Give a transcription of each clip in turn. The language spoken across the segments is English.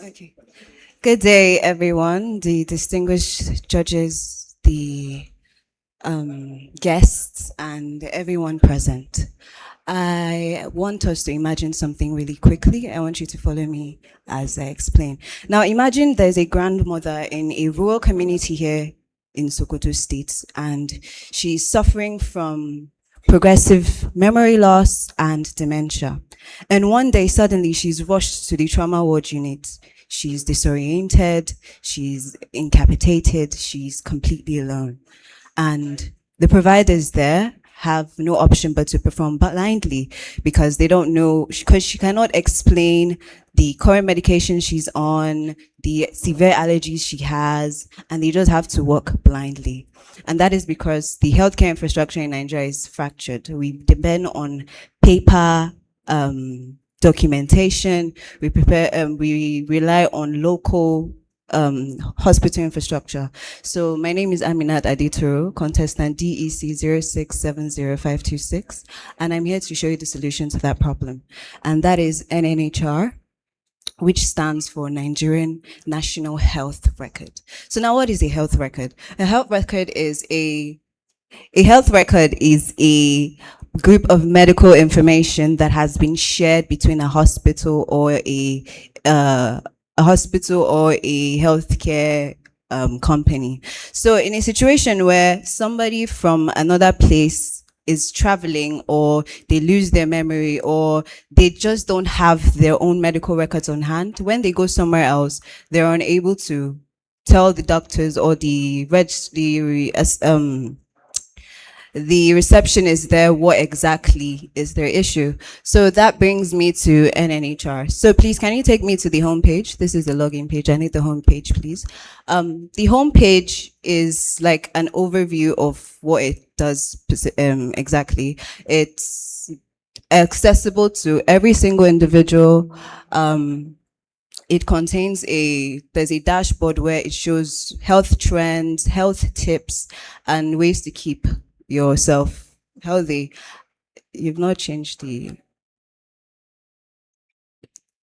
Okay. Good day, everyone, the distinguished judges, the guests, and everyone present. I want us to imagine something really quickly. I want you to follow me as I explain. Now, imagine there's a grandmother in a rural community here in Sokoto State, and she's suffering from progressive memory loss and dementia. And one day, suddenly, she's rushed to the trauma ward unit. She's disoriented, she's incapacitated, she's completely alone. And the providers there have no option but to perform blindly because they don't know, because she cannot explain the current medication she's on, the severe allergies she has, and they just have to work blindly. And that is because the healthcare infrastructure in Nigeria is fractured. We depend on paper, documentation. We rely on local hospital infrastructure. So my name is Aminat Adetoro, contestant DEC 0670526, and I'm here to show you the solution to that problem. And that is NNHR, which stands for Nigerian National Health Record. So now what is a health record? A health record is a group of medical information that has been shared between a hospital or a healthcare company. So in a situation where somebody from another place is traveling, or they lose their memory, or they just don't have their own medical records on hand, when they go somewhere else, they're unable to tell the doctors or the receptionist there what exactly is their issue. So that brings me to NNHR. So please, can you take me to the home page? This is the login page. I need the home page, please. The home page is like an overview of what it does exactly. It's accessible to every single individual. It contains there's a dashboard where it shows health trends, health tips, and ways to keep yourself healthy. You've not changed the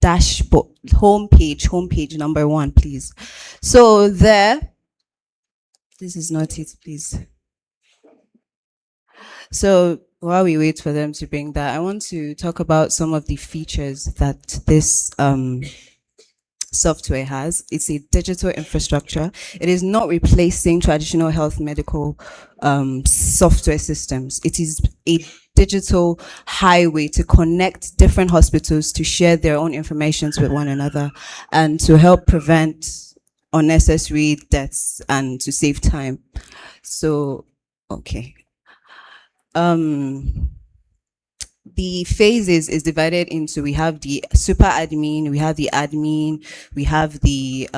dashboard. Homepage number 1, please. So there, this is not it, please. So while we wait for them to bring that, I want to talk about some of the features that this software has. It's a digital infrastructure. It is not replacing traditional health medical software systems. It is a digital highway to connect different hospitals to share their own information with one another and to help prevent unnecessary deaths and to save time. So, okay. The phases is divided into, we have the super admin, we have the admin, we have the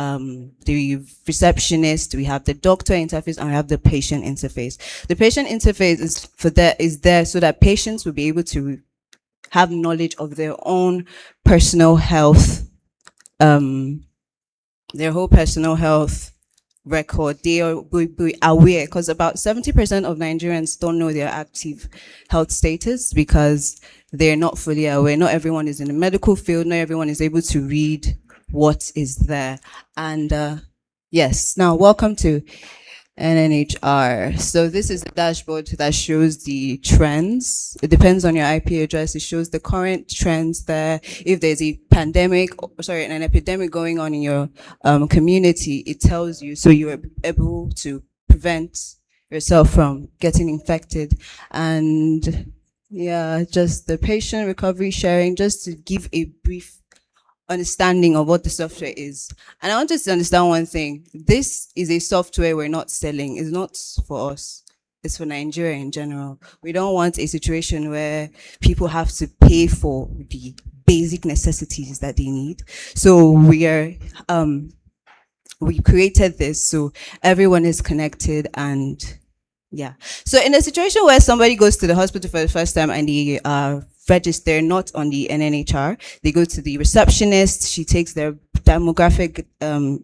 receptionist, we have the doctor interface, and we have the patient interface. The patient interface is there so that patients will be able to have knowledge of their own personal health, their whole personal health record. They will be aware, because about 70% of Nigerians don't know their active health status because they're not fully aware. Not everyone is in the medical field. Not everyone is able to read what is there. And yes, now welcome to NNHR. So this is a dashboard that shows the trends. It depends on your IP address. It shows the current trends there. If there's a an epidemic going on in your community, it tells you, so you're able to prevent yourself from getting infected. And yeah, just the patient recovery sharing, just to give a brief understanding of what the software is. And I want us to understand one thing. This is a software we're not selling. It's not for us. It's for Nigeria in general. We don't want a situation where people have to pay for the basic necessities that they need. So we created this so everyone is connected. And yeah. So in a situation where somebody goes to the hospital for the first time and they register not on the NNHR, they go to the receptionist, she takes their demographic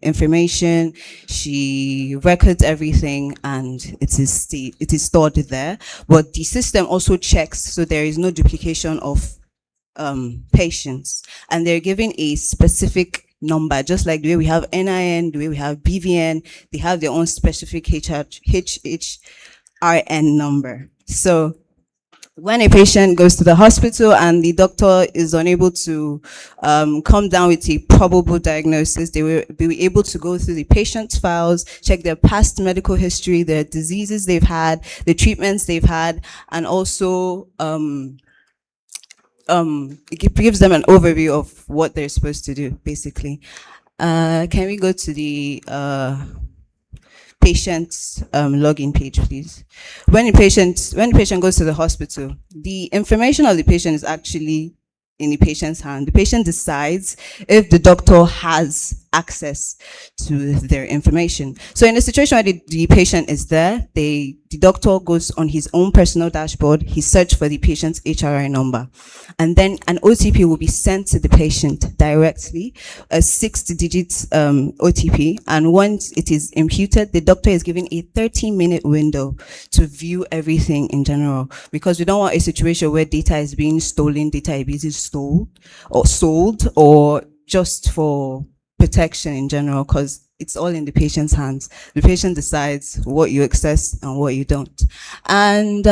information, she records everything, and it is stored there. But the system also checks so there is no duplication of patients, and they're given a specific number, just like the way we have NIN, the way we have BVN, they have their own specific HHRN number. So when a patient goes to the hospital and the doctor is unable to come down with a probable diagnosis, they will be able to go through the patient's files, check their past medical history, their diseases they've had, the treatments they've had, and also it gives them an overview of what they're supposed to do, basically. Can we go to the patient's login page, please? When the patient goes to the hospital, the information of the patient is actually in the patient's hand. The patient decides if the doctor has access to their information. So in a situation where the patient is there, the doctor goes on his own personal dashboard, he searches for the patient's HRI number, and then an OTP will be sent to the patient directly, a 6-digit OTP, and once it is imputed, the doctor is given a 30-minute window to view everything in general, because we don't want a situation where data is being stolen, data is being sold, or just for protection in general, because it's all in the patient's hands. The patient decides what you access and what you don't. And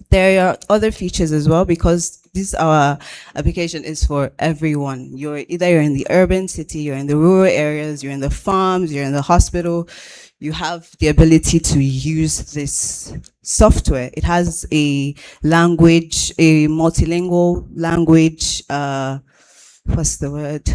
there are other features as well, because our application is for everyone. You're in the urban city, you're in the rural areas, you're in the farms, you're in the hospital. You have the ability to use this software. It has a language, a multilingual language, what's the word?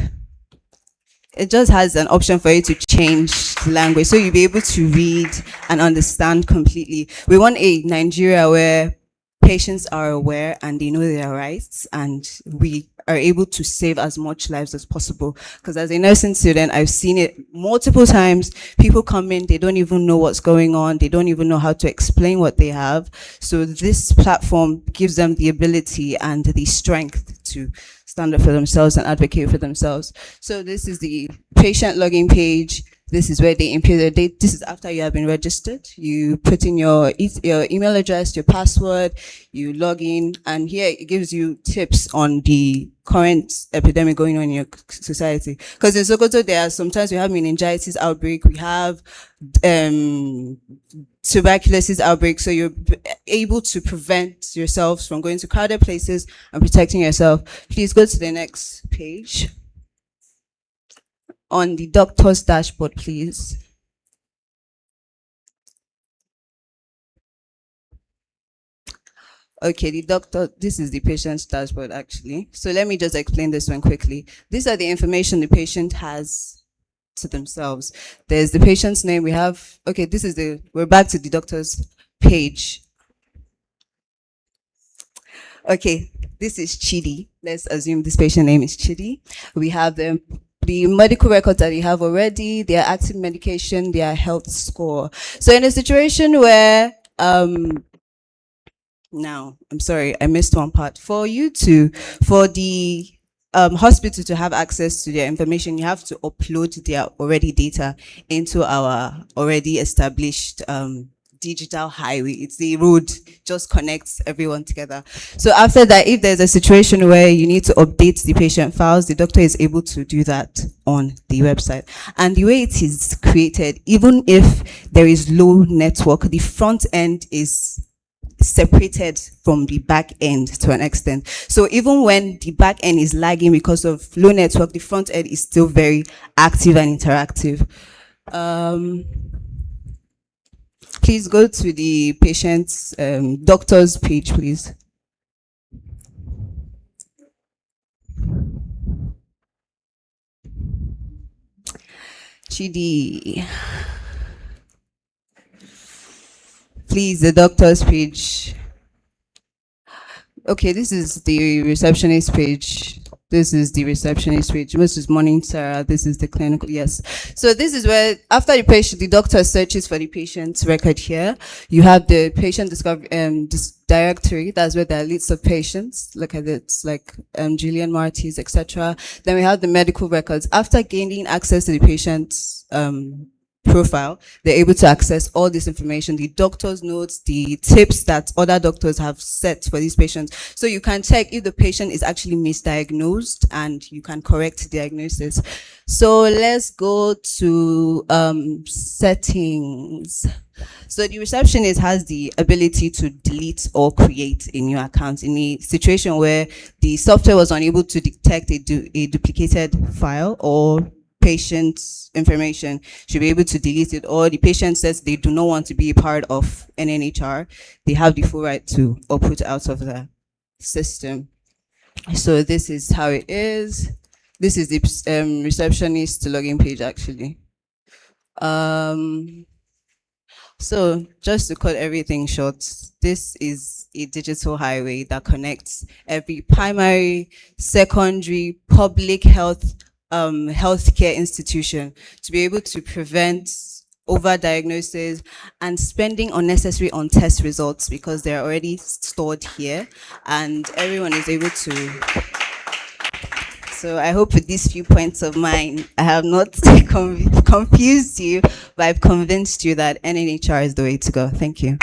It just has an option for you to change the language, so you'll be able to read and understand completely. We want a Nigeria where patients are aware and they know their rights, and we are able to save as much lives as possible. Because as a nursing student, I've seen it multiple times. People come in, they don't even know what's going on. They don't even know how to explain what they have. So this platform gives them the ability and the strength to stand up for themselves and advocate for themselves. So this is the patient login page. This is where they input the date. This is after you have been registered. You put in your email address, your password, you log in, and here it gives you tips on the current epidemic going on in your society. Because in Sokoto, there are sometimes we have meningitis outbreak, we have tuberculosis outbreak, so you're able to prevent yourselves from going to crowded places and protecting yourself. Please go to the next page. On the doctor's dashboard, please. Okay, this is the patient's dashboard actually. So let me just explain this one quickly. These are the information the patient has to themselves. There's the patient's name. We're back to the doctor's page. Okay, this is Chidi. Let's assume this patient name is Chidi. We have the medical records that we have already, their active medication, their health score. So in a situation where, now, I'm sorry, I missed one part. For the hospital to have access to their information, you have to upload their already data into our already established digital highway. It's the road, just connects everyone together. So after that, if there's a situation where you need to update the patient files, the doctor is able to do that on the website. And the way it is created, even if there is low network, the front end is separated from the back end to an extent. So even when the back end is lagging because of low network, the front end is still very active and interactive. Please go to the patient's doctor's page, please. Chidi. Please, the doctor's page. Okay, this is the receptionist page. This is the receptionist page. This is morning, Sarah. This is the clinical. Yes. So this is where, after the doctor searches for the patient's record here, you have the patient discovery directory. That's where there are lists of patients. Look at it, like Julian Martis, etc. Then we have the medical records. After gaining access to the patient's profile, they're able to access all this information, the doctor's notes, the tips that other doctors have set for these patients. So you can check if the patient is actually misdiagnosed and you can correct the diagnosis. So let's go to settings. So the receptionist has the ability to delete or create a new account in a situation where the software was unable to detect a duplicated file or patient's information. Should be able to delete it, or the patient says they do not want to be a part of NNHR, they have the full right to opt out of the system. So this is how it is. This is the receptionist login page actually. So just to cut everything short, this is a digital highway that connects every primary, secondary, public health, healthcare institution to be able to prevent overdiagnosis and spending unnecessary on test results because they're already stored here and everyone is able to. So I hope with these few points of mine, I have not confused you, but I've convinced you that NNHR is the way to go. Thank you.